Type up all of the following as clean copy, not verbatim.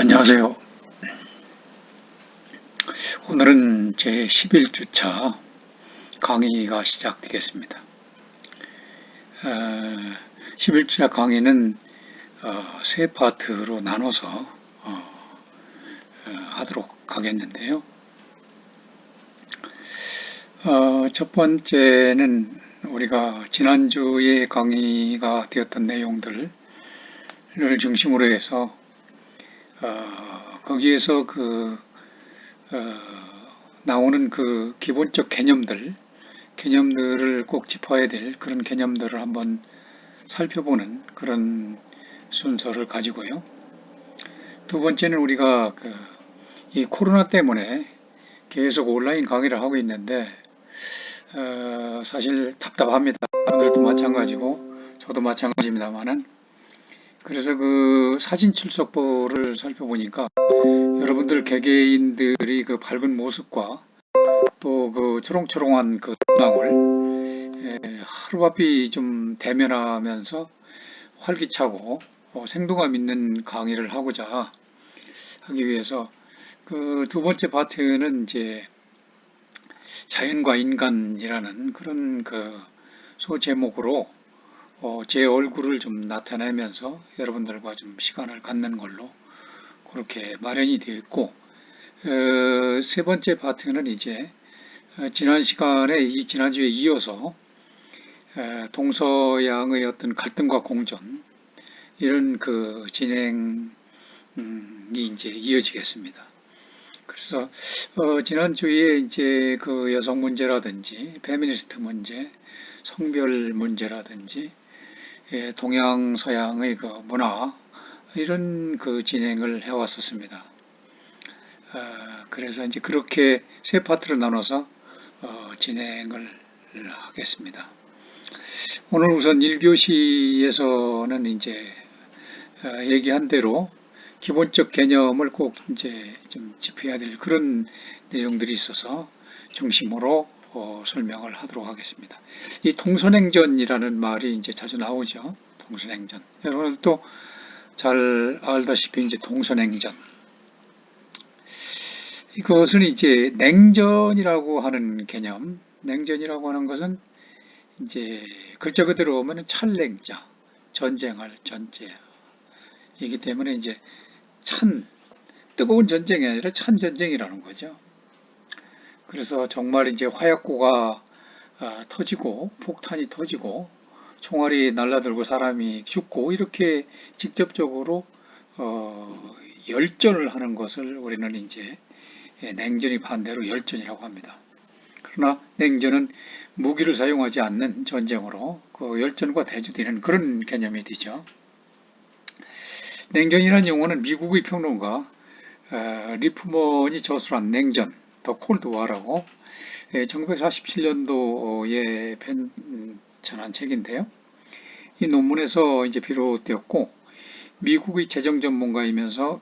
안녕하세요. 오늘은 제 11주차 강의가 시작되겠습니다. 11주차 강의는 세 파트로 나눠서 하도록 하겠는데요. 첫 번째는 우리가 지난주에 강의가 되었던 내용들을 중심으로 해서 거기에서 나오는 그 기본적 개념들을 꼭 짚어야 될 그런 개념들을 한번 살펴보는 그런 순서를 가지고요. 두 번째는 우리가 이 코로나 때문에 계속 온라인 강의를 하고 있는데 사실 답답합니다. 여러분들도 마찬가지고 저도 마찬가지입니다만은, 그래서 그 사진 출석부를 살펴보니까 여러분들 개개인들이 그 밝은 모습과 또 그 초롱초롱한 그 희망을 하루바삐 좀 대면하면서 활기차고 생동감 있는 강의를 하고자 하기 위해서 그 두 번째 파트는 이제 자연과 인간이라는 그런 그 소제목으로 제 얼굴을 좀 나타내면서 여러분들과 좀 시간을 갖는 걸로 그렇게 마련이 되어 있고, 세 번째 파트는 이제 지난주에 이어서 동서양의 어떤 갈등과 공존, 이런 그 진행이 이제 이어지겠습니다. 그래서 지난주에 이제 그 여성 문제라든지 페미니스트 문제, 성별 문제라든지 동양 서양의 그 문화, 이런 그 진행을 해왔었습니다. 그래서 이제 그렇게 세 파트로 나눠서 진행을 하겠습니다. 오늘 우선 1교시에서는 이제 얘기한 대로 기본적 개념을 꼭 이제 좀 짚어야 될 그런 내용들이 있어서 중심으로 설명을 하도록 하겠습니다. 이 동서냉전이라는 말이 이제 자주 나오죠. 동서냉전. 여러분들도 잘 알다시피 이제 동서냉전. 이것은 이제 냉전이라고 하는 개념. 냉전이라고 하는 것은 이제 글자 그대로 오면 찰냉자, 전쟁할 전제이기 때문에 이제 뜨거운 전쟁이 아니라 찬 전쟁이라는 거죠. 그래서 정말 이제 화약고가 터지고 폭탄이 터지고 총알이 날라들고 사람이 죽고 이렇게 직접적으로 열전을 하는 것을 우리는 이제 냉전이 반대로 열전이라고 합니다. 그러나 냉전은 무기를 사용하지 않는 전쟁으로 그 열전과 대조되는 그런 개념이 되죠. 냉전이라는 용어는 미국의 평론가 리프먼이 저술한 냉전, 더 콜드워라고 1947년도에 편찬한 책인데요. 이 논문에서 이제 비롯되었고, 미국의 재정 전문가이면서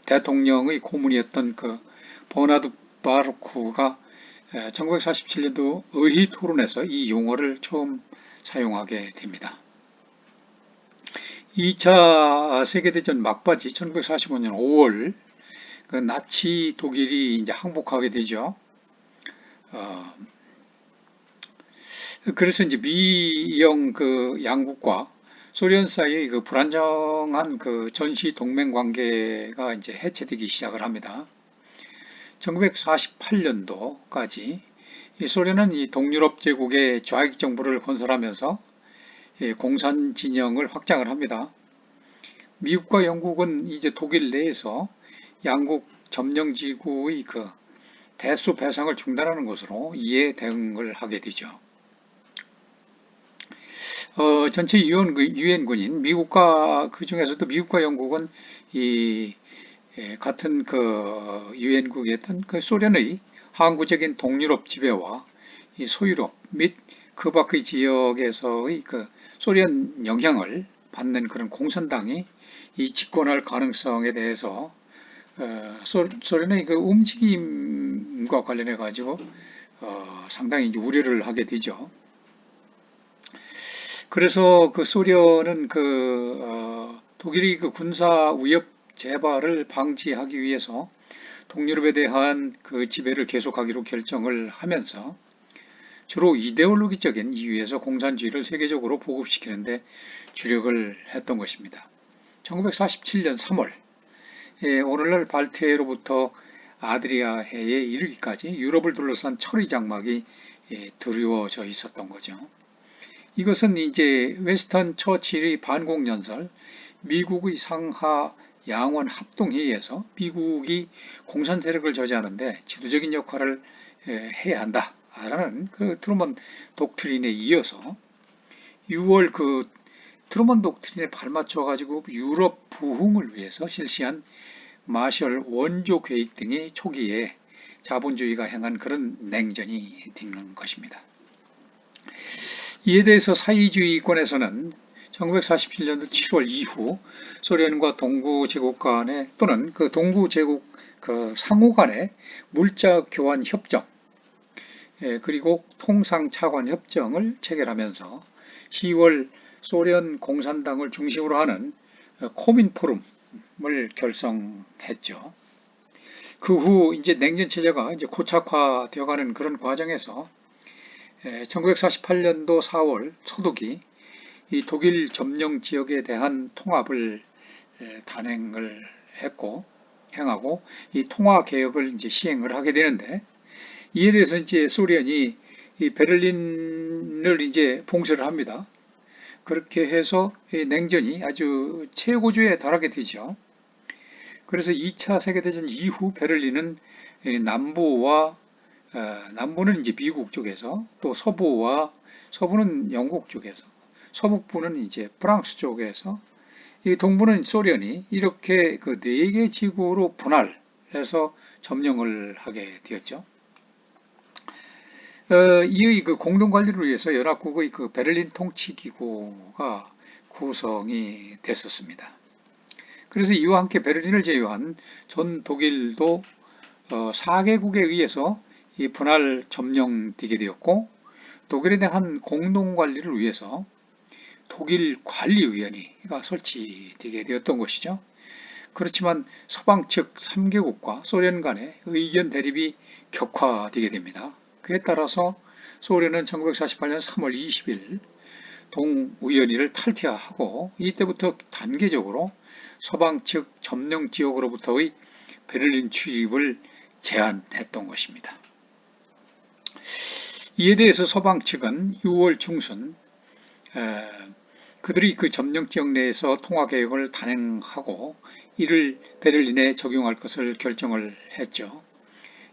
대통령의 고문이었던 그 버나드 바루크가 1947년도 의회 토론에서 이 용어를 처음 사용하게 됩니다. 2차 세계대전 막바지 1945년 5월 그 나치 독일이 이제 항복하게 되죠. 그래서 이제 미영 그 양국과 소련 사이의 그 불안정한 그 전시 동맹 관계가 이제 해체되기 시작을 합니다. 1948년도까지 소련은 이 동유럽 제국의 좌익 정부를 건설하면서 공산 진영을 확장을 합니다. 미국과 영국은 이제 독일 내에서 양국 점령지구의 그 대수 배상을 중단하는 것으로 이에 대응을 하게 되죠. 전체 유엔군인 미국과 그 중에서도 미국과 영국은 이 같은 그 유엔국이었던 그 소련의 항구적인 동유럽 지배와 이 소유럽 및 그 밖의 지역에서의 그 소련 영향을 받는 그런 공산당이 이 집권할 가능성에 대해서 소련의 그 움직임과 관련해 가지고 상당히 이제 우려를 하게 되죠. 그래서 그 소련은 독일의 그 군사 위협 재발을 방지하기 위해서 동유럽에 대한 그 지배를 계속하기로 결정을 하면서 주로 이데올로기적인 이유에서 공산주의를 세계적으로 보급시키는데 주력을 했던 것입니다. 1947년 3월 오늘날 발트해로부터 아드리아해에 이르기까지 유럽을 둘러싼 철의 장막이 드리워져 있었던 거죠. 이것은 이제 웨스턴 처칠의 반공연설, 미국의 상하 양원 합동회의에서 미국이 공산 세력을 저지하는데 지도적인 역할을 해야 한다라는 그 트루먼 독트린에 이어서 6월 그 트루먼 독트린에 발맞춰 가지고 유럽 부흥을 위해서 실시한 마셜 원조 계획 등이 초기에 자본주의가 행한 그런 냉전이 되는 것입니다. 이에 대해서 사회주의권에서는 1947년도 7월 이후 소련과 동구제국 간의 또는 그 동구제국 그 상호 간의 물자 교환 협정 그리고 통상차관 협정을 체결하면서 10월 소련 공산당을 중심으로 하는 코민포럼을 결성했죠. 그 후 이제 냉전 체제가 이제 고착화되어가는 그런 과정에서 1948년도 4월 소독이 이 독일 점령 지역에 대한 통합을 단행을 행하고 이 통화 개혁을 이제 시행을 하게 되는데 이에 대해서 이제 소련이 이 베를린을 이제 봉쇄를 합니다. 그렇게 해서 이 냉전이 아주 최고조에 달하게 되죠. 그래서 2차 세계대전 이후 베를린은 남부는 이제 미국 쪽에서 또 서부는 영국 쪽에서 서북부는 이제 프랑스 쪽에서 이 동부는 소련이 이렇게 그 4개 지구로 분할해서 점령을 하게 되었죠. 이의 그 공동 관리를 위해서 연합국의 그 베를린 통치기구가 구성이 됐었습니다. 그래서 이와 함께 베를린을 제외한 전 독일도 4개국에 의해서 이 분할 점령되게 되었고 독일에 대한 공동 관리를 위해서 독일 관리위원회가 설치되게 되었던 것이죠. 그렇지만 서방 측 3개국과 소련 간의 의견 대립이 격화되게 됩니다. 그에 따라서 소련은 1948년 3월 20일 동위원회를 탈퇴하고 이때부터 단계적으로 서방 측 점령 지역으로부터의 베를린 출입을 제한했던 것입니다. 이에 대해서 서방 측은 6월 중순 그들이 그 점령 지역 내에서 통화 계획을 단행하고 이를 베를린에 적용할 것을 결정을 했죠.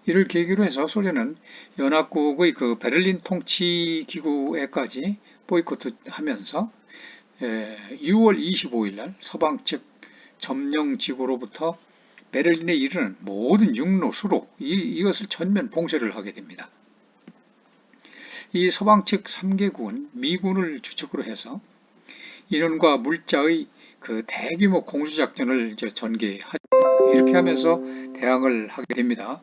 이를 계기로 해서 소련은 연합국의 그 베를린 통치기구에까지 보이콧하면서 6월 25일 날 서방 측 점령지구로부터 베를린에 이르는 모든 육로, 수로 이것을 전면 봉쇄를 하게 됩니다. 이 서방 측 3개국은 미군을 주축으로 해서 인원과 물자의 그 대규모 공수작전을 전개하죠. 이렇게 하면서 대항을 하게 됩니다.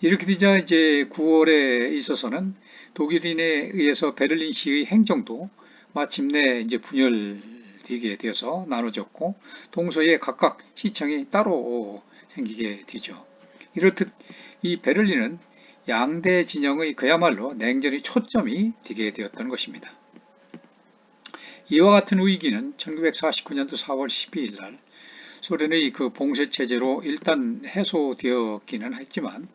이렇게 되자 이제 9월에 있어서는 독일인에 의해서 베를린시의 행정도 마침내 이제 분열되게 되어서 나눠졌고 동서에 각각 시청이 따로 생기게 되죠. 이렇듯 이 베를린은 양대 진영의 그야말로 냉전의 초점이 되게 되었던 것입니다. 이와 같은 위기는 1949년도 4월 12일 날 소련의 그 봉쇄 체제로 일단 해소되었기는 했지만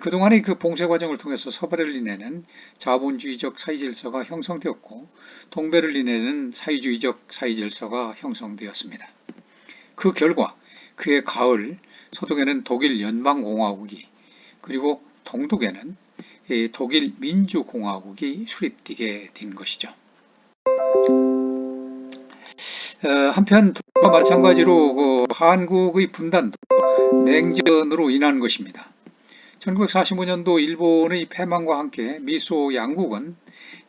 그동안의 그 봉쇄 과정을 통해서 서베를린에는 자본주의적 사회질서가 형성되었고 동베를린에는 사회주의적 사회질서가 형성되었습니다. 그 결과 그해 가을 서독에는 독일 연방공화국이 그리고 동독에는 독일 민주공화국이 수립되게 된 것이죠. 한편 독일과 마찬가지로 그 한국의 분단도 냉전으로 인한 것입니다. 1945년도 일본의 패망과 함께 미소 양국은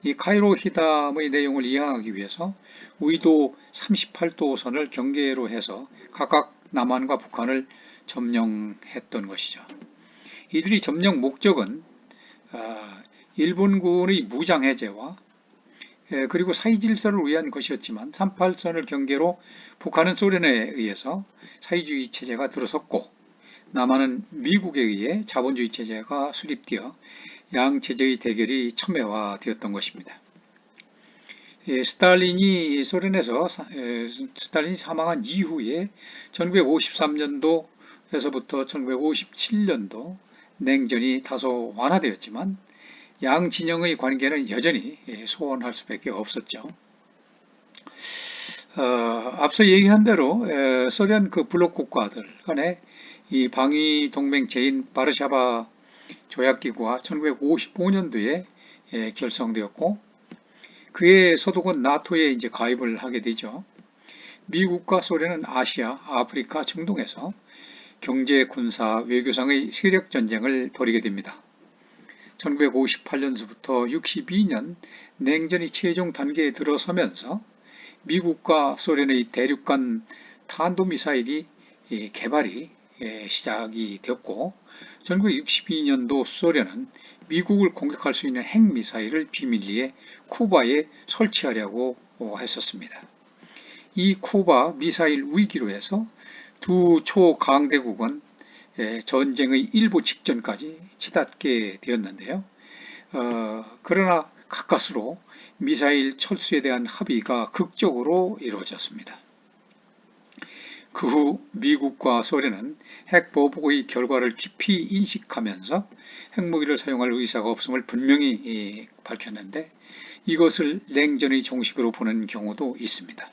이 카이로 회담의 내용을 이해하기 위해서 의도 38도선을 경계로 해서 각각 남한과 북한을 점령했던 것이죠. 이들이 점령 목적은 일본군의 무장해제와 그리고 사회질서를 위한 것이었지만 38선을 경계로 북한은 소련에 의해서 사회주의 체제가 들어섰고 남한은 미국에 의해 자본주의 체제가 수립되어 양 체제의 대결이 첨예화되었던 것입니다. 스탈린이 스탈린이 사망한 이후에 1953년도에서부터 1957년도 냉전이 다소 완화되었지만 양 진영의 관계는 여전히 소원할 수밖에 없었죠. 앞서 얘기한 대로 소련 그 블록 국가들 간의 이 방위 동맹체인 바르샤바 조약기구가 1955년도에 결성되었고 그의 소독은 나토에 이제 가입을 하게 되죠. 미국과 소련은 아시아, 아프리카, 중동에서 경제, 군사, 외교상의 세력 전쟁을 벌이게 됩니다. 1958년서부터 62년 냉전이 최종 단계에 들어서면서 미국과 소련의 대륙간 탄도미사일이 개발이 시작이 되었고 1962년도 소련은 미국을 공격할 수 있는 핵미사일을 비밀리에 쿠바에 설치하려고 했었습니다. 이 쿠바 미사일 위기로 해서 두 초강대국은 전쟁의 일보 직전까지 치닫게 되었는데요. 그러나 가까스로 미사일 철수에 대한 합의가 극적으로 이루어졌습니다. 그 후 미국과 소련은 핵보복의 결과를 깊이 인식하면서 핵무기를 사용할 의사가 없음을 분명히 밝혔는데 이것을 냉전의 종식으로 보는 경우도 있습니다.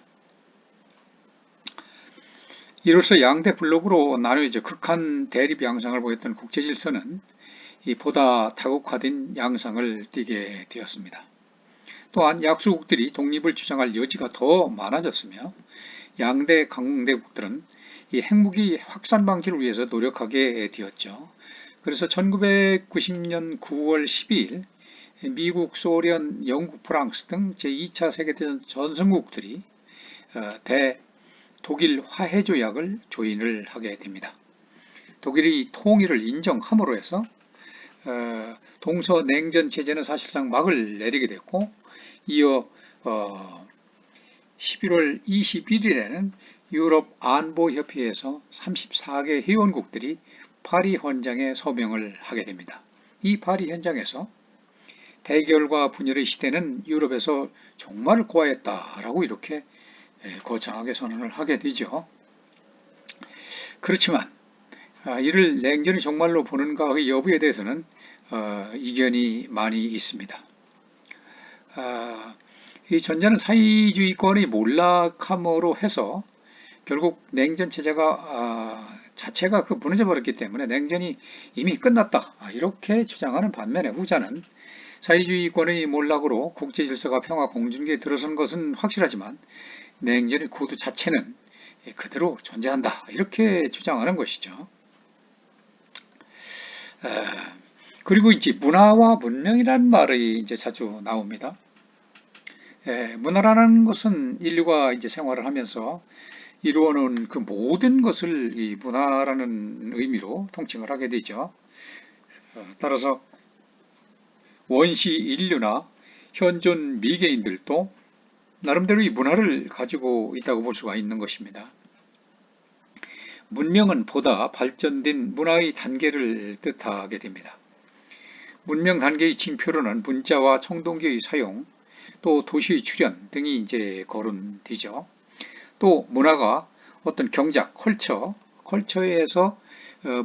이로써 양대 블록으로 나뉘어져 극한 대립 양상을 보였던 국제질서는 보다 다국화된 양상을 띠게 되었습니다. 또한 약소국들이 독립을 주장할 여지가 더 많아졌으며 양대 강대국들은 이 핵무기 확산 방지를 위해서 노력하게 되었죠. 그래서 1990년 9월 12일 미국, 소련, 영국, 프랑스 등 제2차 세계대전 전성국들이 독일 화해조약을 조인을 하게 됩니다. 독일이 통일을 인정함으로 해서 동서냉전 체제는 사실상 막을 내리게 됐고 이어 11월 21일에는 유럽 안보협의회에서 34개 회원국들이 파리 헌장에 서명을 하게 됩니다. 이 파리 현장에서 대결과 분열의 시대는 유럽에서 정말 고하였다라고 이렇게 거창하게 선언을 하게 되죠. 그렇지만 이를 냉전이 정말로 보는가의 여부에 대해서는 이견이 많이 있습니다. 이 전자는 사회주의권의 몰락함으로 해서 결국 냉전 체제가 자체가 무너져 버렸기 때문에 냉전이 이미 끝났다 이렇게 주장하는 반면에 후자는 사회주의권의 몰락으로 국제질서가 평화 공존기에 들어선 것은 확실하지만 냉전의 구도 자체는 그대로 존재한다 이렇게 주장하는 것이죠. 그리고 이제 문화와 문명이라는 말이 이제 자주 나옵니다. 문화라는 것은 인류가 이제 생활을 하면서 이루어놓은 그 모든 것을 이 문화라는 의미로 통칭을 하게 되죠. 따라서 원시 인류나 현존 미개인들도 나름대로 이 문화를 가지고 있다고 볼 수가 있는 것입니다. 문명은 보다 발전된 문화의 단계를 뜻하게 됩니다. 문명 단계의 징표로는 문자와 청동기의 사용, 또 도시의 출현 등이 이제 거론되죠. 또 문화가 어떤 경작, 컬처에서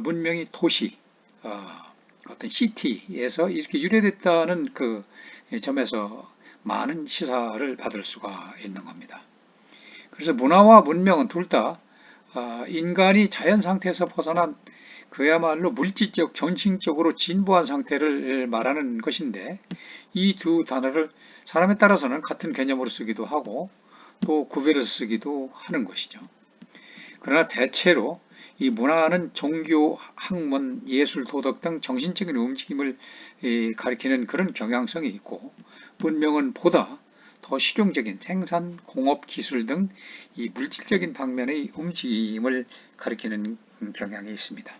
문명이 도시, 어떤 시티에서 이렇게 유래됐다는 그 점에서 많은 시사를 받을 수가 있는 겁니다. 그래서 문화와 문명은 둘 다 인간이 자연 상태에서 벗어난 그야말로 물질적, 정신적으로 진보한 상태를 말하는 것인데 이 두 단어를 사람에 따라서는 같은 개념으로 쓰기도 하고 또 구별해서 쓰기도 하는 것이죠. 그러나 대체로 이 문화는 종교, 학문, 예술, 도덕 등 정신적인 움직임을 가리키는 그런 경향성이 있고 문명은 보다 더 실용적인 생산, 공업, 기술 등 이 물질적인 방면의 움직임을 가리키는 경향이 있습니다.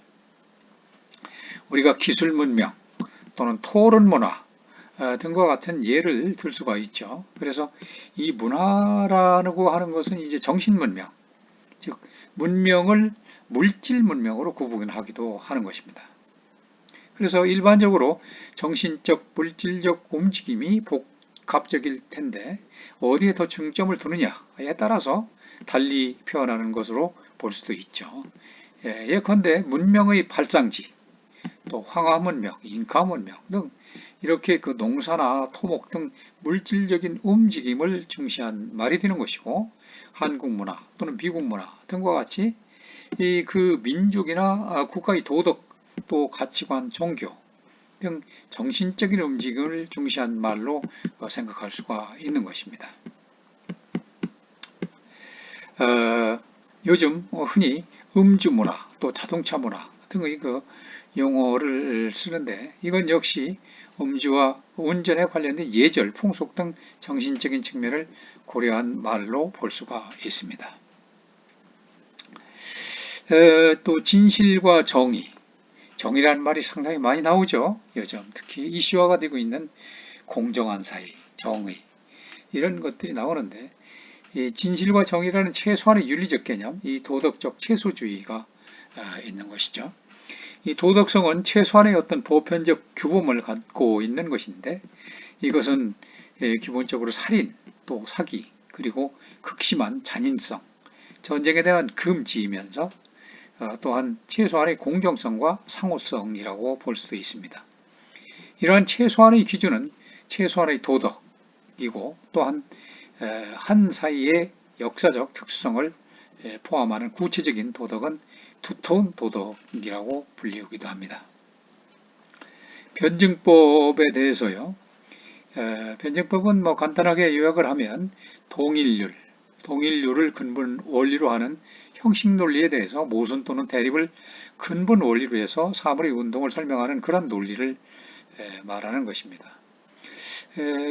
우리가 기술 문명 또는 토론 문화, 등과 같은 예를 들 수가 있죠. 그래서 이 문화라고 하는 것은 이제 정신문명, 즉 문명을 물질 문명으로 구분하기도 하는 것입니다. 그래서 일반적으로 정신적, 물질적 움직임이 복합적일 텐데 어디에 더 중점을 두느냐에 따라서 달리 표현하는 것으로 볼 수도 있죠. 예컨대 문명의 발상지, 또 황화문명, 잉카문명 등 이렇게 그 농사나 토목 등 물질적인 움직임을 중시한 말이 되는 것이고, 한국 문화 또는 미국 문화 등과 같이 이 그 민족이나 국가의 도덕 또 가치관, 종교 등 정신적인 움직임을 중시한 말로 생각할 수가 있는 것입니다. 요즘 흔히 음주 문화 또 자동차 문화 등의 그 용어를 쓰는데, 이건 역시 음주와 운전에 관련된 예절, 풍속 등 정신적인 측면을 고려한 말로 볼 수가 있습니다. 또 진실과 정의, 정의라는 말이 상당히 많이 나오죠. 요즘 특히 이슈화가 되고 있는 공정한 사회, 정의 이런 것들이 나오는데, 이 진실과 정의라는 최소한의 윤리적 개념, 이 도덕적 최소주의가 있는 것이죠. 이 도덕성은 최소한의 어떤 보편적 규범을 갖고 있는 것인데, 이것은 기본적으로 살인, 또 사기, 그리고 극심한 잔인성, 전쟁에 대한 금지이면서 또한 최소한의 공정성과 상호성이라고 볼 수도 있습니다. 이러한 최소한의 기준은 최소한의 도덕이고, 또한 한 사이의 역사적 특수성을 포함하는 구체적인 도덕은 두터운 도덕이라고 불리우기도 합니다. 변증법에 대해서요. 변증법은 간단하게 요약을 하면 동일률을 근본 원리로 하는 형식 논리에 대해서 모순 또는 대립을 근본 원리로 해서 사물의 운동을 설명하는 그런 논리를 말하는 것입니다.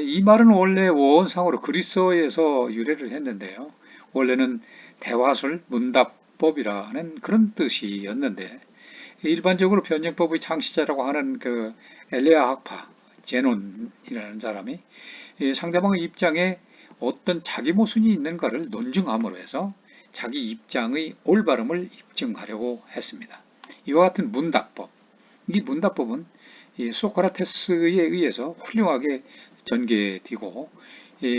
이 말은 원래 원상으로 그리스어에서 유래를 했는데요. 원래는 대화술, 문답법이라는 그런 뜻이었는데, 일반적으로 변증법의 창시자라고 하는 그 엘레아 학파, 제논이라는 사람이 상대방의 입장에 어떤 자기 모순이 있는가를 논증함으로 해서 자기 입장의 올바름을 입증하려고 했습니다. 이와 같은 문답법, 이 문답법은 소크라테스에 의해서 훌륭하게 전개되고,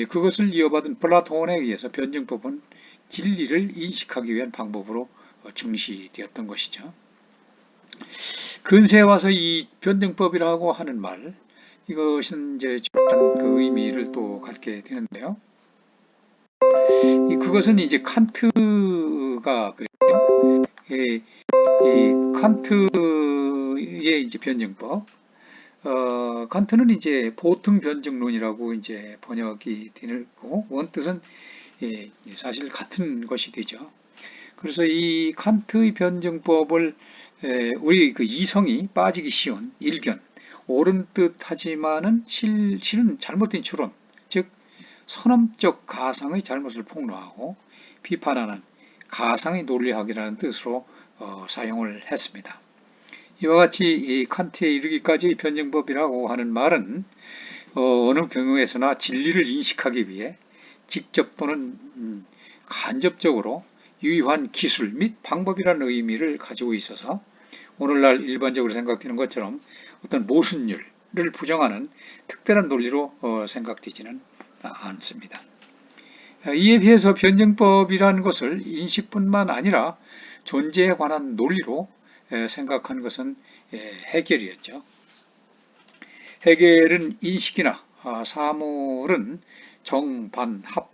그것을 이어받은 플라톤에 의해서 변증법은 진리를 인식하기 위한 방법으로 중시되었던 것이죠. 근세에 와서 이 변증법이라고 하는 말, 이것은 이제 그 의미를 또 갖게 되는데요. 그것은 이제 칸트가 그랬죠. 이 칸트의 이제 변증법, 칸트는 이제 보통 변증론이라고 이제 번역이 되고, 원뜻은 사실 같은 것이 되죠. 그래서 이 칸트의 변증법을 우리 그 이성이 빠지기 쉬운 일견, 옳은 듯하지만은 실은 잘못된 추론, 즉 선험적 가상의 잘못을 폭로하고 비판하는 가상의 논리학이라는 뜻으로 사용을 했습니다. 이와 같이 이 칸트에 이르기까지 변증법이라고 하는 말은 어느 경우에서나 진리를 인식하기 위해 직접 또는 간접적으로 유효한 기술 및 방법이라는 의미를 가지고 있어서 오늘날 일반적으로 생각되는 것처럼 어떤 모순율을 부정하는 특별한 논리로 생각되지는 않습니다. 이에 비해서 변증법이라는 것을 인식뿐만 아니라 존재에 관한 논리로 생각한 것은 헤겔이었죠. 헤겔은 인식이나 사물은 정반합,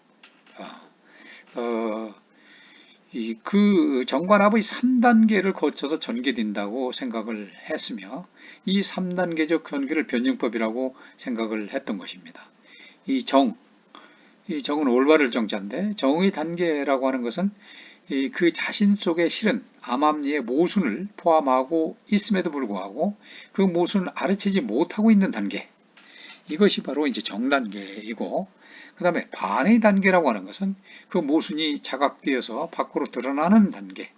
그 정반합의 3단계를 거쳐서 전개된다고 생각을 했으며, 이 3단계적 전개를 변증법이라고 생각을 했던 것입니다. 이 정은 올바를 정자인데, 정의 단계라고 하는 것은 그 자신 속에 실은 암암리의 모순을 포함하고 있음에도 불구하고 그 모순을 알아채지 못하고 있는 단계, 이것이 바로 이제 정단계이고, 그 다음에 반의 단계라고 하는 것은 그 모순이 자각되어서 밖으로 드러나는 단계,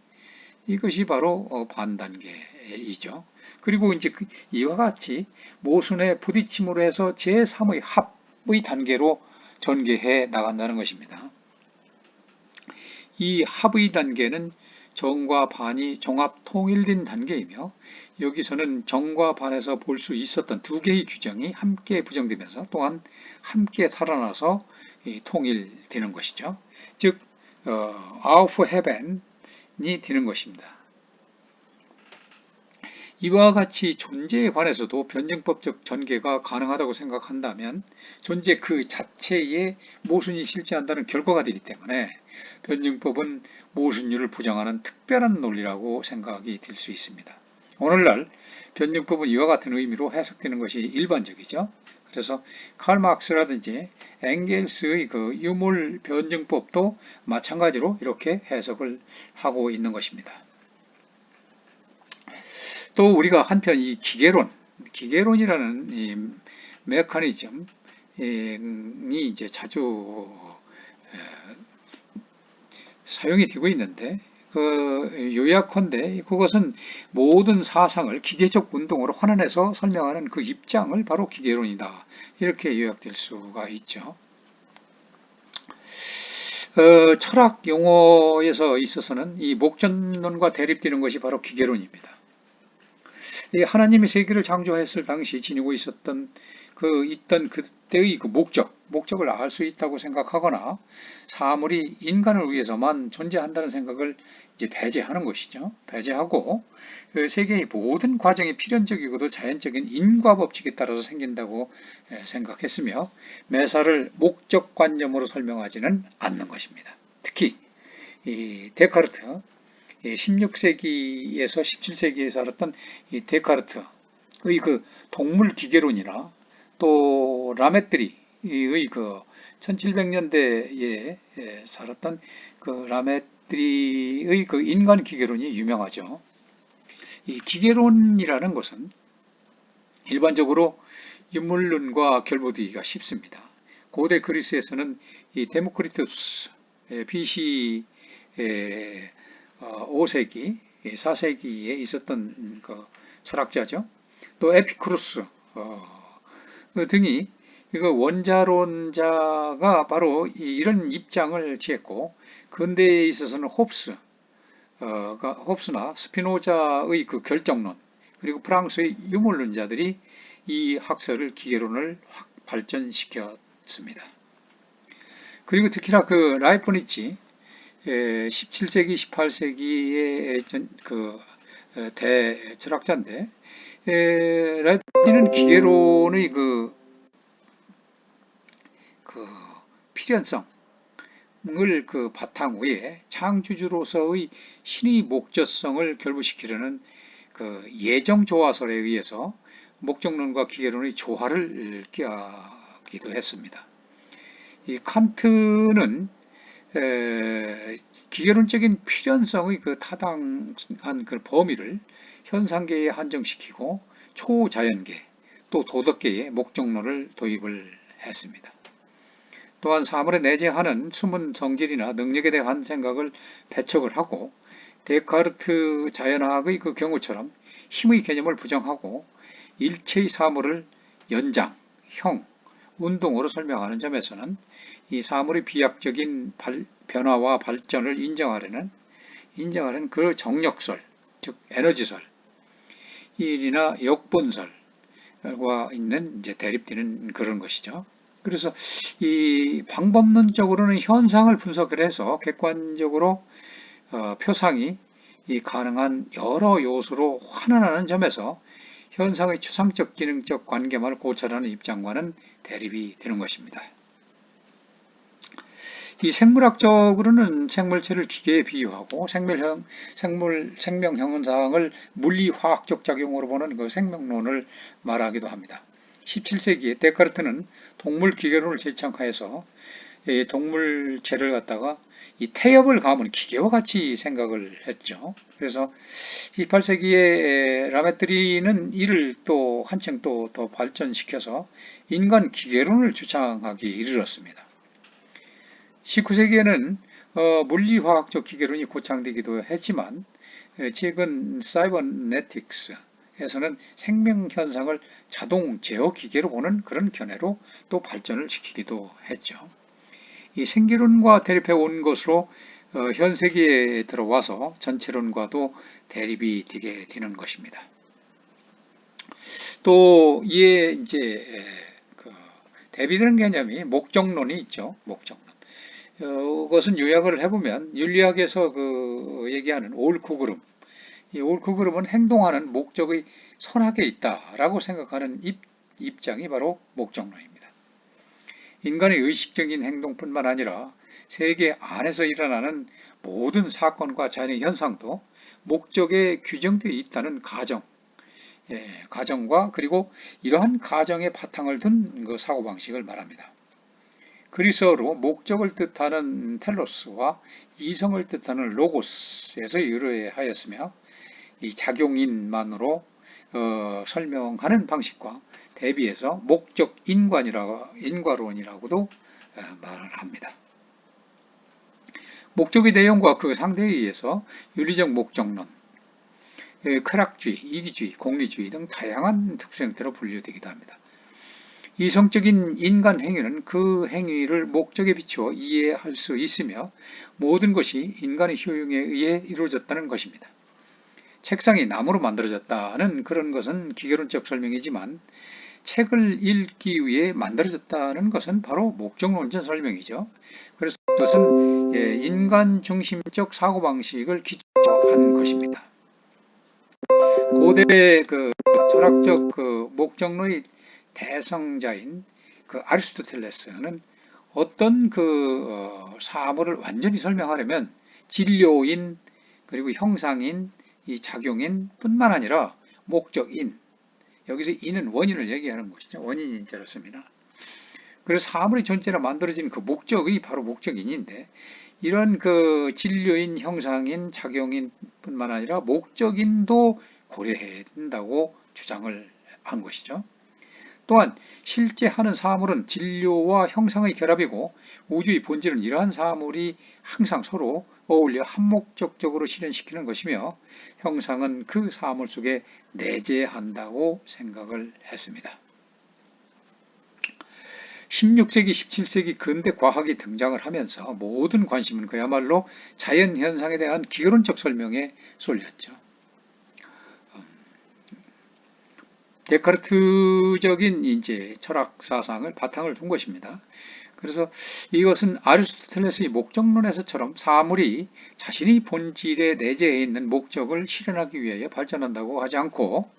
이것이 바로 반단계이죠. 그리고 이제 이와 같이 모순의 부딪힘으로 해서 제3의 합의 단계로 전개해 나간다는 것입니다. 이 합의 단계는 정과 반이 종합 통일된 단계이며, 여기서는 정과 반에서 볼 수 있었던 두 개의 규정이 함께 부정되면서 또한 함께 살아나서 통일되는 것이죠. 즉 아우프 헤벤이 되는 것입니다. 이와 같이 존재에 관해서도 변증법적 전개가 가능하다고 생각한다면 존재 그 자체에 모순이 실재한다는 결과가 되기 때문에 변증법은 모순율을 부정하는 특별한 논리라고 생각이 될 수 있습니다. 오늘날 변증법은 이와 같은 의미로 해석되는 것이 일반적이죠. 그래서 칼 막스라든지 엥겔스의 그 유물 변증법도 마찬가지로 이렇게 해석을 하고 있는 것입니다. 또 우리가 한편 이 기계론이라는 이 메커니즘이 이제 자주 사용이 되고 있는데, 그 요약컨대 그것은 모든 사상을 기계적 운동으로 환원해서 설명하는 그 입장을 바로 기계론이다, 이렇게 요약될 수가 있죠. 철학 용어에서 있어서는 이 목전론과 대립되는 것이 바로 기계론입니다. 하나님이 세계를 창조했을 당시 지니고 있었던 있던 그때의 그 목적을 알 수 있다고 생각하거나 사물이 인간을 위해서만 존재한다는 생각을 이제 배제하는 것이죠. 배제하고 그 세계의 모든 과정이 필연적이고도 자연적인 인과 법칙에 따라서 생긴다고 생각했으며, 매사를 목적관념으로 설명하지는 않는 것입니다. 특히 이 데카르트, 16세기에서 17세기에 살았던 이 데카르트의 그 동물 기계론이나 또 라메트리의 그 1700년대에 살았던 그 라메트리의 그 인간 기계론이 유명하죠. 이 기계론이라는 것은 일반적으로 인물론과 결부되기가 쉽습니다. 고대 그리스에서는 이 데모크리투스, BC 5세기, 4세기에 있었던 그 철학자죠. 또 에피쿠루스 등이 이거 원자론자가 바로 이런 입장을 취했고, 근대에 있어서는 홉스나 스피노자의 그 결정론, 그리고 프랑스의 유물론자들이 이 학설을 기계론을 확 발전시켰습니다. 그리고 특히나 그 라이프니치 17세기, 18세기의 그 대철학자인데, 라이프니치는 기계론의 그 필연성을 그 바탕 위에 창조주로서의 신의 목적성을 결부시키려는 그 예정 조화설에 의해서 목적론과 기계론의 조화를 꾀하기도 했습니다. 이 칸트는 기계론적인 필연성의 그 타당한 그 범위를 현상계에 한정시키고 초자연계 또 도덕계에 목적론을 도입을 했습니다. 또한 사물에 내재하는 숨은 성질이나 능력에 대한 생각을 배척을 하고, 데카르트 자연학의 그 경우처럼 힘의 개념을 부정하고 일체의 사물을 연장, 형, 운동으로 설명하는 점에서는 이 사물의 비약적인 변화와 발전을 인정하려는 그 정력설, 즉 에너지설, 일이나 역본설과 있는 이제 대립되는 그런 것이죠. 그래서 이 방법론적으로는 현상을 분석을 해서 객관적으로 표상이 가능한 여러 요소로 환원하는 점에서 현상의 추상적 기능적 관계만을 고찰하는 입장과는 대립이 되는 것입니다. 이 생물학적으로는 생물체를 기계에 비유하고 생명 현상을 물리화학적 작용으로 보는 그 생명론을 말하기도 합니다. 17세기에 데카르트는 동물 기계론을 제창하여서 동물체를 갖다가 이 태엽을 감은 기계와 같이 생각을 했죠. 그래서 18세기에 라메트리는 이를 또 한층 또 더 발전시켜서 인간 기계론을 주창하기 이르렀습니다. 19세기에는 물리화학적 기계론이 고창되기도 했지만 최근 사이버네틱스에서는 생명 현상을 자동 제어 기계로 보는 그런 견해로 또 발전을 시키기도 했죠. 이 생기론과 대립해 온 것으로 현 세계에 들어와서 전체론과도 대립이 되게 되는 것입니다. 또 이에 이제 그 대비되는 개념이 목적론이 있죠. 목적론. 이것은 요약을 해보면 윤리학에서 그 얘기하는 옳고 그름, 이 옳고 그름은 행동하는 목적의 선악에 있다라고 생각하는 입장이 바로 목적론입니다. 인간의 의식적인 행동뿐만 아니라 세계 안에서 일어나는 모든 사건과 자연의 현상도 목적에 규정되어 있다는 가정, 가정과 그리고 이러한 가정의 바탕을 둔 그 사고방식을 말합니다. 그리스어로 목적을 뜻하는 텔로스와 이성을 뜻하는 로고스에서 유래하였으며 이 작용인만으로 설명하는 방식과 대비해서 목적 인과론이라고도 말을 합니다. 목적의 내용과 그 상대에 의해서 윤리적 목적론, 쾌락주의, 이기주의, 공리주의 등 다양한 특수 형태로 분류되기도 합니다. 이성적인 인간 행위는 그 행위를 목적에 비추어 이해할 수 있으며 모든 것이 인간의 효용에 의해 이루어졌다는 것입니다. 책상이 나무로 만들어졌다는 그런 것은 기계론적 설명이지만 책을 읽기 위해 만들어졌다는 것은 바로 목적론적 설명이죠. 그래서 그것은 인간 중심적 사고방식을 기초로 한 것입니다. 고대 그 철학적 그 목적론의 대성자인 그 아리스토텔레스는 어떤 그 사물을 완전히 설명하려면 진료인 그리고 형상인 이 작용인 뿐만 아니라 목적인, 여기서 인은 원인을 얘기하는 것이죠. 원인인자로 씁니다. 그래서 사물이 전체로 만들어진 그 목적이 바로 목적인인데 이런 그 진료인, 형상인, 작용인 뿐만 아니라 목적인도 고려해야 된다고 주장을 한 것이죠. 또한 실제 하는 사물은 진료와 형상의 결합이고 우주의 본질은 이러한 사물이 항상 서로 어울려 한목적적으로 실현시키는 것이며 형상은 그 사물 속에 내재한다고 생각을 했습니다. 16세기, 17세기 근대 과학이 등장을 하면서 모든 관심은 그야말로 자연현상에 대한 기계론적 설명에 쏠렸죠. 데카르트적인 이제 철학 사상을 바탕을 둔 것입니다. 그래서 이것은 아리스토텔레스의 목적론에서처럼 사물이 자신의 본질에 내재해 있는 목적을 실현하기 위하여 발전한다고 하지 않고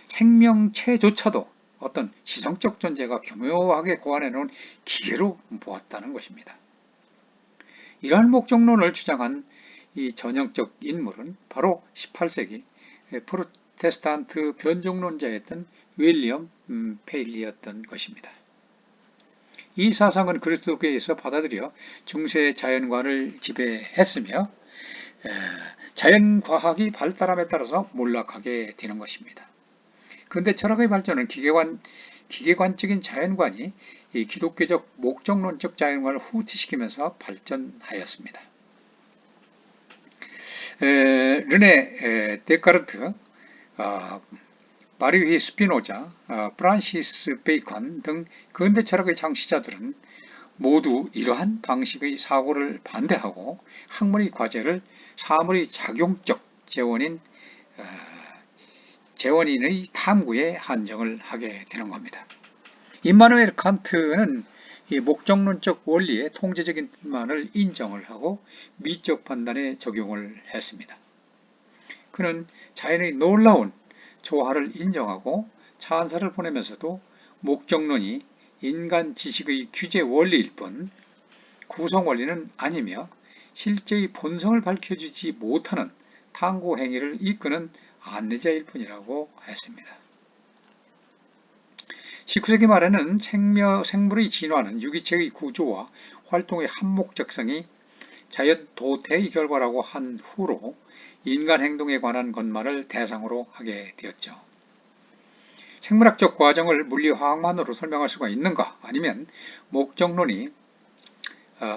생명체조차도 어떤 지성적 존재가 교묘하게 고안해 놓은 기계로 보았다는 것입니다. 이러한 목적론을 주장한 이 전형적 인물은 바로 18세기 프로테스탄트 변종론자였던 윌리엄 페일리였던 것입니다. 이 사상은 그리스도교에서 받아들여 중세 자연관을 지배했으며 자연과학이 발달함에 따라서 몰락하게 되는 것입니다. 그런데 철학의 발전은 기계관적인 자연관이 이 기독교적 목적론적 자연관을 후퇴시키면서 발전하였습니다. 르네 데카르트, 마리휘 스피노자, 프란시스 베이컨 등 근대 철학의 창시자들은 모두 이러한 방식의 사고를 반대하고 학문의 과제를 사물의 작용적 재원인의 탐구에 한정을 하게 되는 겁니다. 임마누엘 칸트는 이 목적론적 원리의 통제적인 뜻만을 인정을 하고 미적 판단에 적용을 했습니다. 그는 자연의 놀라운 조화를 인정하고 찬사를 보내면서도 목적론이 인간 지식의 규제 원리일 뿐 구성 원리는 아니며 실제의 본성을 밝혀주지 못하는 탐구 행위를 이끄는 안내자일 뿐이라고 했습니다. 19세기 말에는 생물의 진화는 유기체의 구조와 활동의 한목적성이 자연 도태의 결과라고 한 후로 인간 행동에 관한 것만을 대상으로 하게 되었죠. 생물학적 과정을 물리화학만으로 설명할 수가 있는가? 아니면 목적론이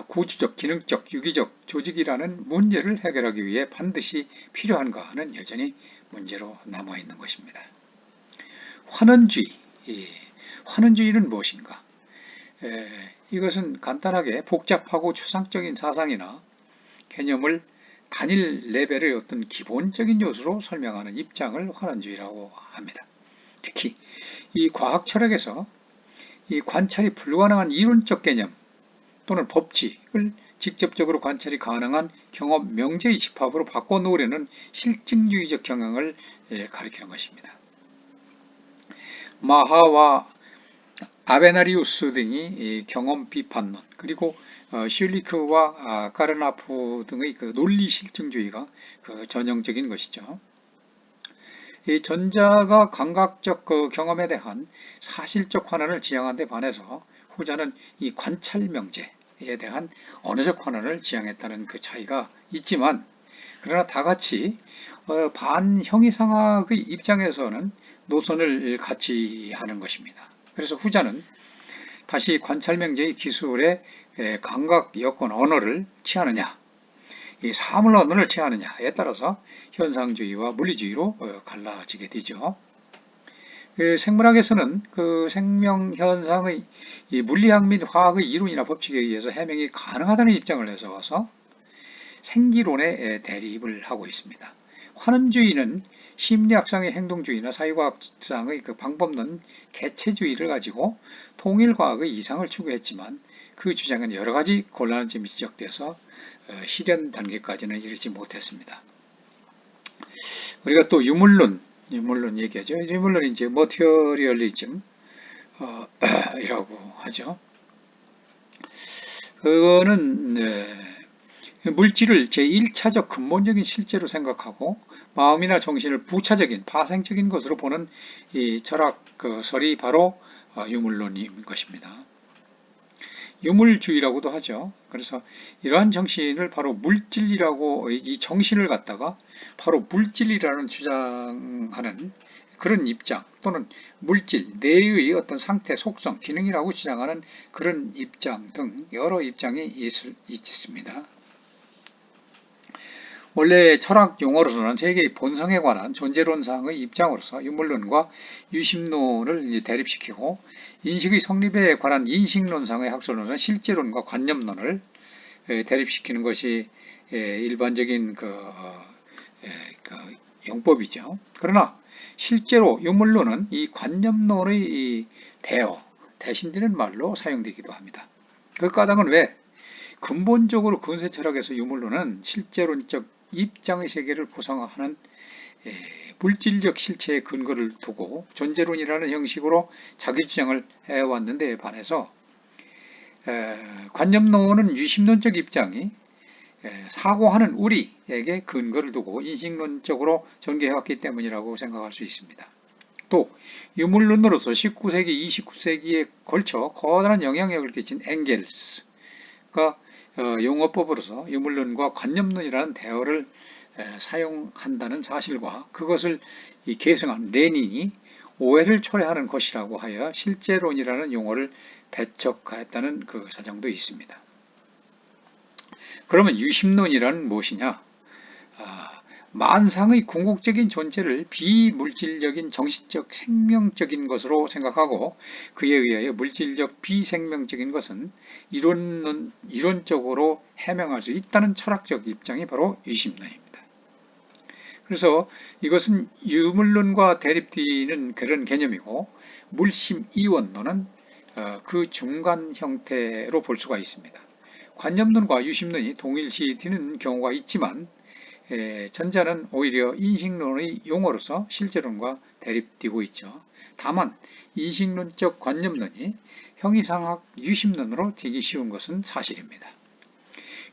구조적, 기능적, 유기적 조직이라는 문제를 해결하기 위해 반드시 필요한가는 여전히 문제로 남아있는 것입니다. 환원주의, 환원주의는 무엇인가? 이것은 간단하게 복잡하고 추상적인 사상이나 개념을 단일 레벨의 어떤 기본적인 요소로 설명하는 입장을 환원주의라고 합니다. 특히 이 과학 철학에서 이 관찰이 불가능한 이론적 개념 또는 법칙을 직접적으로 관찰이 가능한 경험 명제의 집합으로 바꿔놓으려는 실증주의적 경향을 가리키는 것입니다. 마하와 아베나리우스 등이 경험 비판론, 그리고 슐리크와 카르나프 등의 그 논리 실증주의가 그 전형적인 것이죠. 이 전자가 감각적 그 경험에 대한 사실적 환원을 지향한 데 반해서 후자는 이 관찰 명제에 대한 언어적 환원을 지향했다는 그 차이가 있지만, 그러나 다 같이 반형이상학의 입장에서는 노선을 같이 하는 것입니다. 그래서 후자는 다시 관찰 명제의 기술에 감각 여건 언어를 취하느냐, 이 사물 언어를 취하느냐에 따라서 현상주의와 물리주의로 갈라지게 되죠. 생물학에서는 그 생명 현상의 물리학 및 화학의 이론이나 법칙에 의해서 해명이 가능하다는 입장을 내세워서 생기론에 대립을 하고 있습니다. 환원주의는 심리학상의 행동주의나 사회과학상의 그 방법론 개체주의를 가지고 통일과학의 이상을 추구했지만, 그 주장은 여러 가지 곤란한 점이 지적돼서 실현 단계까지는 이르지 못했습니다. 우리가 또 유물론 얘기하죠. 유물론이 이제 머티리얼리즘 이라고 하죠. 그거는 물질을 제1차적 근본적인 실제로 생각하고 마음이나 정신을 부차적인 파생적인 것으로 보는 이 철학 설이 바로 유물론인 것입니다. 유물주의라고도 하죠. 그래서 이러한 정신을 바로 물질이라고, 이 정신을 갖다가 바로 물질이라는 주장하는 그런 입장, 또는 물질 내의 어떤 상태, 속성, 기능이라고 주장하는 그런 입장 등 여러 입장이 있습니다. 원래 철학 용어로서는 세계의 본성에 관한 존재론상의 입장으로서 유물론과 유심론을 대립시키고, 인식의 성립에 관한 인식론상의 학설론은 실제론과 관념론을 대립시키는 것이 일반적인 용법이죠. 그러나 실제로 유물론은 이 관념론의 이 대신되는 말로 사용되기도 합니다. 그 까닭은 왜? 근본적으로 근세 철학에서 유물론은 실제론적 입장의 세계를 구성하는 물질적 실체의 근거를 두고 존재론이라는 형식으로 자기 주장을 해왔는데 반해서 관념론은 유심론적 입장이 사고하는 우리에게 근거를 두고 인식론적으로 전개해왔기 때문이라고 생각할 수 있습니다. 또 유물론으로서 19세기, 29세기에 걸쳐 커다란 영향력을 끼친 엥겔스가 용어법으로서 유물론과 관념론이라는 대어를 사용한다는 사실과 그것을 계승한 레닌이 오해를 초래하는 것이라고 하여 실제론이라는 용어를 배척하였다는 그 사정도 있습니다. 그러면 유심론이란 무엇이냐? 만상의 궁극적인 존재를 비물질적인 정신적 생명적인 것으로 생각하고, 그에 의하여 물질적 비생명적인 것은 이론적으로 해명할 수 있다는 철학적 입장이 바로 유심론입니다. 그래서 이것은 유물론과 대립되는 그런 개념이고, 물심이원론은 그 중간 형태로 볼 수가 있습니다. 관념론과 유심론이 동일시되는 경우가 있지만, 전자는 오히려 인식론의 용어로서 실제론과 대립되고 있죠. 다만 인식론적 관념론이 형이상학 유심론으로 되기 쉬운 것은 사실입니다.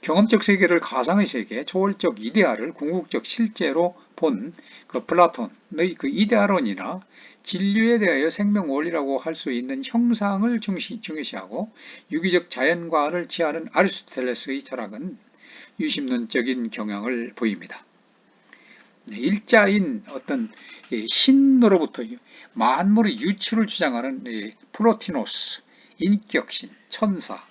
경험적 세계를 가상의 세계, 초월적 이데아를 궁극적 실제로 본 그 플라톤의 그 이데아론이나 진류에 대하여 생명 원리라고 할 수 있는 형상을 중요시하고 유기적 자연과를 취하는 아리스토텔레스의 철학은 유심론적인 경향을 보입니다. 일자인 어떤 신으로부터 만물의 유출을 주장하는 플로티노스, 인격신, 천사,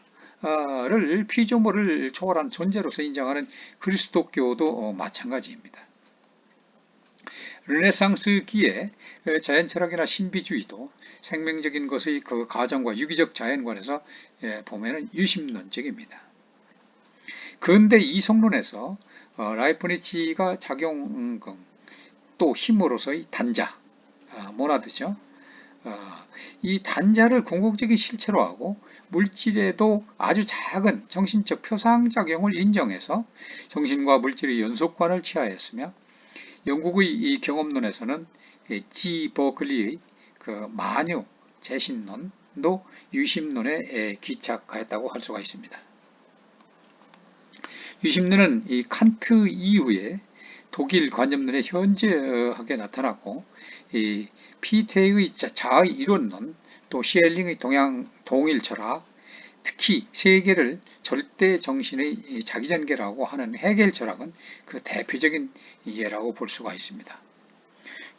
를 피조물을 초월한 존재로서 인정하는 그리스도교도 마찬가지입니다. 르네상스기에 자연 철학이나 신비주의도 생명적인 것의 그 가정과 유기적 자연관에서 보면은 유심론적입니다. 근대 이성론에서 라이프니츠가 작용 또 힘으로서의 단자, 모나드죠. 이 단자를 궁극적인 실체로 하고 물질에도 아주 작은 정신적 표상작용을 인정해서 정신과 물질의 연속관을 취하였으며 영국의 이 경험론에서는 G. 버클리의 그 만유 재신론도 유심론에 귀착하였다고 할 수가 있습니다. 유심론은 이 칸트 이후에 독일 관념론에 현저하게 나타났고, 이 피테의 자아의 이론론, 또 시엘링의 동일 철학, 특히 세계를 절대 정신의 자기전개라고 하는 해겔 철학은 그 대표적인 예라고 볼 수가 있습니다.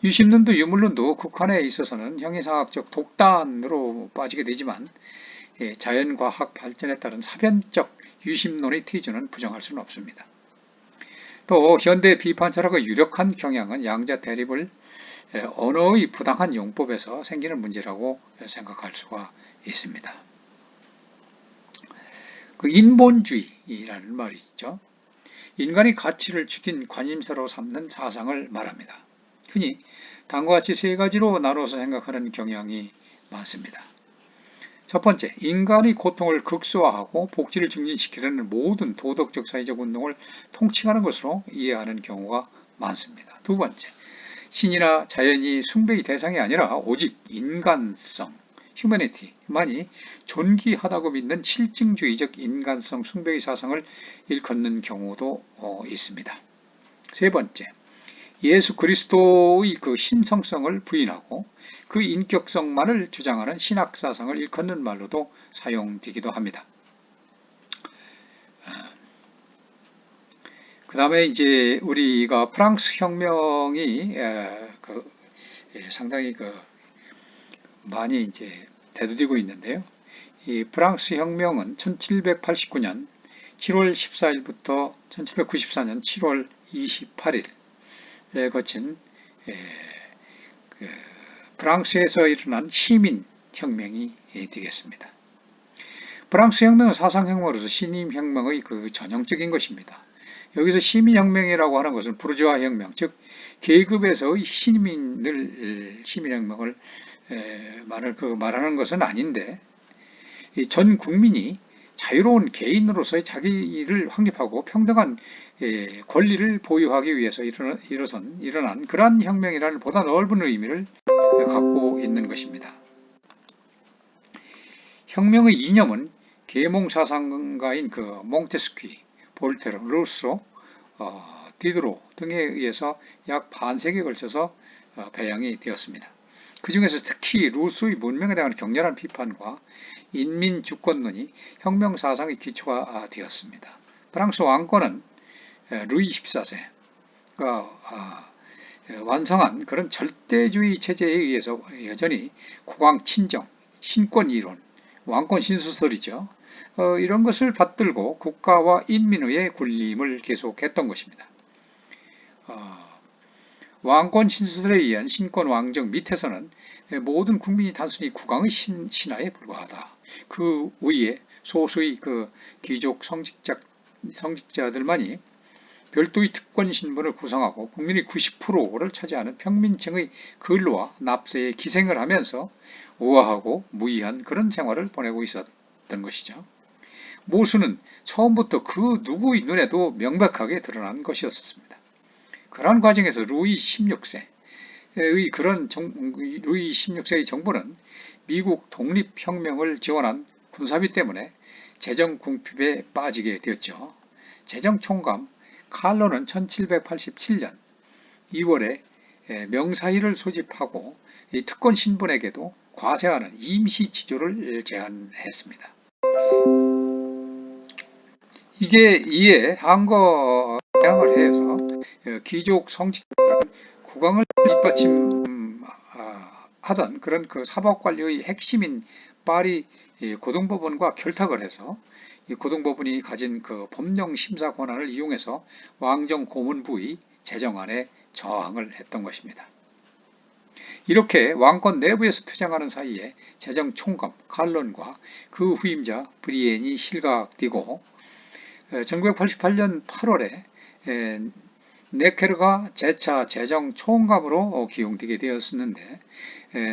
유심론도 유물론도 국한에 있어서는 형이상학적 독단으로 빠지게 되지만 자연과학 발전에 따른 사변적 유심론의 태주는 부정할 수는 없습니다. 또 현대 비판 철학의 유력한 경향은 양자 대립을 언어의 부당한 용법에서 생기는 문제라고 생각할 수가 있습니다. 그 인본주의라는 말이 있죠. 인간의 가치를 죽인 관심사로 삼는 사상을 말합니다. 흔히 다음과 같이 세 가지로 나눠서 생각하는 경향이 많습니다. 첫 번째, 인간의 고통을 극소화하고 복지를 증진시키려는 모든 도덕적 사회적 운동을 통칭하는 것으로 이해하는 경우가 많습니다. 두 번째, 신이나 자연이 숭배의 대상이 아니라 오직 인간성, 휴머니티만이 존귀하다고 믿는 실증주의적 인간성 숭배의 사상을 일컫는 경우도 있습니다. 세 번째, 예수 그리스도의 그 신성성을 부인하고 그 인격성만을 주장하는 신학사상을 일컫는 말로도 사용되기도 합니다. 그 다음에 이제 우리가 프랑스 혁명이 상당히 많이 이제 대두되고 있는데요. 이 프랑스 혁명은 1789년 7월 14일부터 1794년 7월 28일에 거친 프랑스에서 일어난 시민혁명이 되겠습니다. 프랑스 혁명은 사상혁명으로서 신임혁명의 그 전형적인 것입니다. 여기서 시민혁명이라고 하는 것은 부르주아 혁명, 즉 계급에서의 시민혁명을 말하는 것은 아닌데, 전 국민이 자유로운 개인으로서의 자기를 확립하고 평등한 권리를 보유하기 위해서 일어난 그러한 혁명이라는 보다 넓은 의미를 갖고 있는 것입니다. 혁명의 이념은 계몽사상가인 그 몽테스퀴, 볼테르, 루소, 디드로 등에 의해서 약 반세기에 걸쳐서 배양이 되었습니다. 그 중에서 특히 루소의 문명에 대한 격렬한 비판과 인민주권론이 혁명사상의 기초가 되었습니다. 프랑스 왕권은 루이 14세가 완성한 그런 절대주의 체제에 의해서 여전히 국왕 친정, 신권 이론, 왕권 신수설이죠. 이런 것을 받들고 국가와 인민의 군림을 계속했던 것입니다. 왕권 신수설에 의한 신권 왕정 밑에서는 모든 국민이 단순히 국왕의 신하에 불과하다. 그 위에 소수의 그 귀족 성직자들만이 별도의 특권 신분을 구성하고 국민의 90%를 차지하는 평민층의 근로와 납세에 기생을 하면서 우아하고 무의한 그런 생활을 보내고 있었던 것이죠. 모수는 처음부터 그 누구의 눈에도 명백하게 드러난 것이었습니다. 그러한 과정에서 루이 16세의 정부는 미국 독립혁명을 지원한 군사비 때문에 재정 궁핍에 빠지게 되었죠. 재정총감 칼로는 1787년 2월에 명사일을 소집하고 이 특권 신분에게도 과세하는 임시 지조를 제안했습니다. 이에 항거량을 해서 귀족 성직자들은 국왕을 뒷받침하던 그런 그 사법관리의 핵심인 파리 이 고등법원과 결탁을 해서 이 고등법원이 가진 그 법령 심사 권한을 이용해서 왕정 고문부의 제정안에 저항을 했던 것입니다. 이렇게 왕권 내부에서 투쟁하는 사이에 제정 총감 칼론과 그 후임자 브리엔이 실각되고 1988년 8월에 네케르가 재차 제정 총감으로 기용되게 되었었는데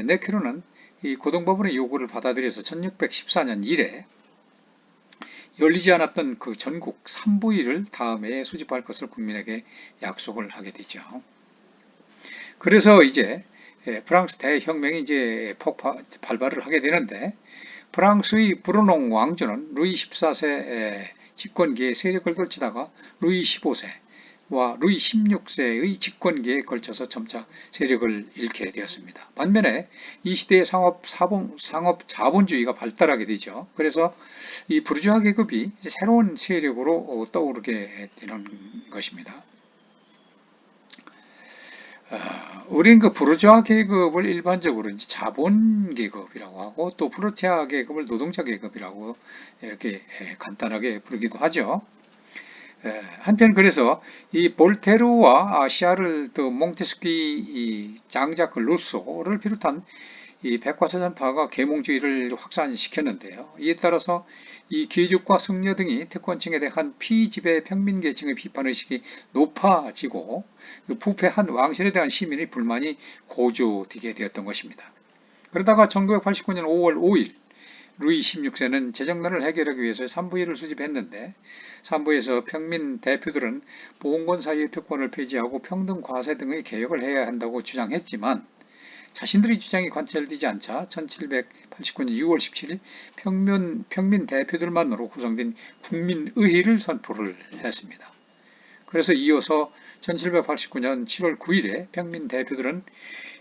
네케르는 이 고등법원의 요구를 받아들여서 1614년 이래 열리지 않았던 그 전국 3부의를 다음 해에 수집할 것을 국민에게 약속을 하게 되죠. 그래서 이제 프랑스 대혁명이 이제 발발을 하게 되는데 프랑스의 브루농 왕조는 루이 14세 집권기에 세력을 걸치다가 루이 15세와 루이 16세의 집권기에 걸쳐서 점차 세력을 잃게 되었습니다. 반면에 이 시대의 상업 자본주의가 발달하게 되죠. 그래서 이 부르주아 계급이 새로운 세력으로 떠오르게 되는 것입니다. 우리는 그 부르주아 계급을 일반적으로 이제 자본 계급이라고 하고 또 프로테아 계급을 노동자 계급이라고 이렇게 간단하게 부르기도 하죠. 한편 그래서 이 볼테르와 샤를 드 몽테스키 장자크 루소를 비롯한 이 백과사전파가 계몽주의를 확산시켰는데요. 이에 따라서 이 귀족과 승려 등이 특권층에 대한 피지배 평민계층의 비판의식이 높아지고 부패한 왕실에 대한 시민의 불만이 고조되게 되었던 것입니다. 그러다가 1989년 5월 5일 루이 16세는 재정난을 해결하기 위해서 산부인을 수집했는데 산부에서 평민 대표들은 보훈권 사이의 특권을 폐지하고 평등 과세 등의 개혁을 해야 한다고 주장했지만 자신들의 주장이 관철되지 않자 1789년 6월 17일 평민 대표들만으로 구성된 국민의회를 선포를 했습니다. 그래서 이어서 1789년 7월 9일에 평민 대표들은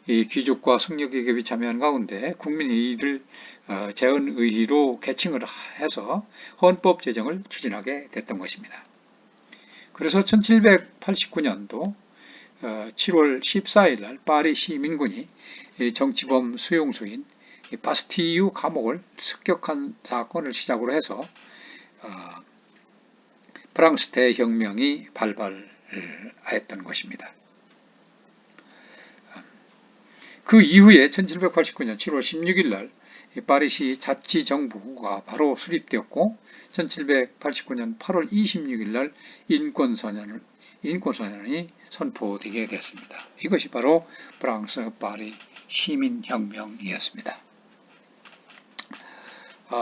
이 귀족과 승려 계급이 참여한 가운데 국민의회를 재헌의회로 개칭을 해서 헌법 제정을 추진하게 됐던 것입니다. 그래서 1789년도 7월 14일 날 파리 시민군이 정치범 수용소인 바스티유 감옥을 습격한 사건을 시작으로 해서 프랑스 대혁명이 발발했던 것입니다. 그 이후에 1789년 7월 16일 날 파리시 자치정부가 바로 수립되었고 1789년 8월 26일 날 인권선언이 선포되게 됐습니다. 이것이 바로 프랑스 파리 시민혁명이었습니다.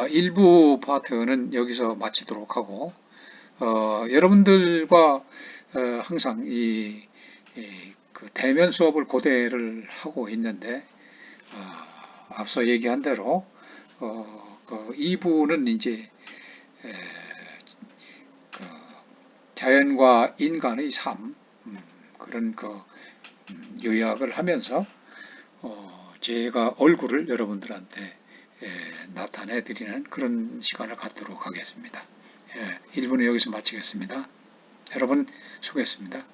일부 파트는 여기서 마치도록 하고 여러분들과 항상 그 대면 수업을 고대를 하고 있는데 앞서 얘기한 대로 그 2부는 이제 그 자연과 인간의 삶 그런 그 요약을 하면서 제가 얼굴을 여러분들한테 나타내 드리는 그런 시간을 갖도록 하겠습니다. 1부는 여기서 마치겠습니다. 여러분 수고했습니다.